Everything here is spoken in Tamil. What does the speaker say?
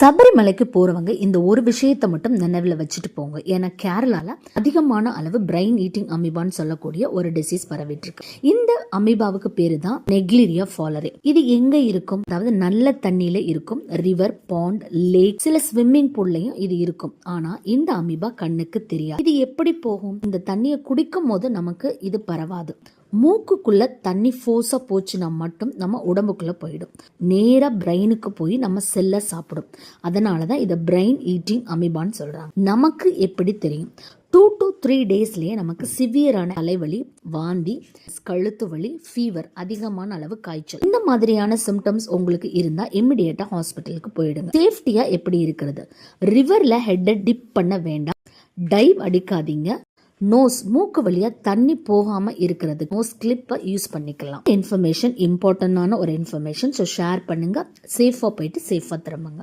சபரிமலைக்கு போறவங்க இந்த ஒரு விஷயத்தை மட்டும் நினைவில் வச்சுட்டு போங்க. ஏன்னா கேரளால அதிகமான அளவு பிரைன் ஈட்டிங் அமீபான்னு சொல்லக்கூடிய ஒரு டிசீஸ் பரவிட்டு இருக்கு. இந்த அமீபாவுக்கு பேரு தான் நெக்லிரியா ஃபாலரே. இது எங்க இருக்கும்? அதாவது நல்ல தண்ணியில இருக்கும். ரிவர், பாண்ட், லேக், சில ஸ்விம்மிங் பூல்லையும் இது இருக்கும். ஆனா இந்த அமீபா கண்ணுக்கு தெரியாது. இது எப்படி போகும்? இந்த தண்ணியை குடிக்கும் போது நமக்கு இது பரவாது. மூக்குக்குள்ள தண்ணி ஃபோர்ஸா போச்சுன்னா மட்டும் நம்ம உடம்புக்குள்ள போயிடும். நேரா பிரெயினுக்கு போய் நம்ம செல்ல சாப்பிடும். அதனாலதான் இதை பிரெயின் ஈட்டிங் அமீபான்னு சொல்றாங்க. நமக்கு எப்படி தெரியும்? 2 to 3 டேஸ்லயே நமக்கு சிவியரான தலைவலி, வாந்தி, கழுத்து வலி, ஃபீவர், அதிகமான அளவு காய்ச்சல், இந்த மாதிரியான சிம்டம்ஸ் உங்களுக்கு இருந்தா இமிடியேட்டா ஹாஸ்பிட்டலுக்கு போயிடுங்க. சேஃப்டியா எப்படி இருக்கிறது? ரிவர்ல ஹெட்டை டிப் பண்ண வேண்டாம். டைவ் அடிக்காதீங்க. நோஸ், மூக்கு வழியா தண்ணி போகாம இருக்கிறது நோஸ் கிளிப்பை யூஸ் பண்ணிக்கலாம். இன்ஃபர்மேஷன் இம்பார்ட்டன்டான ஒரு இன்ஃபர்மேஷன். ஸோ ஷேர் பண்ணுங்க. சேஃபா போயிட்டு சேஃபா திரும்புங்க.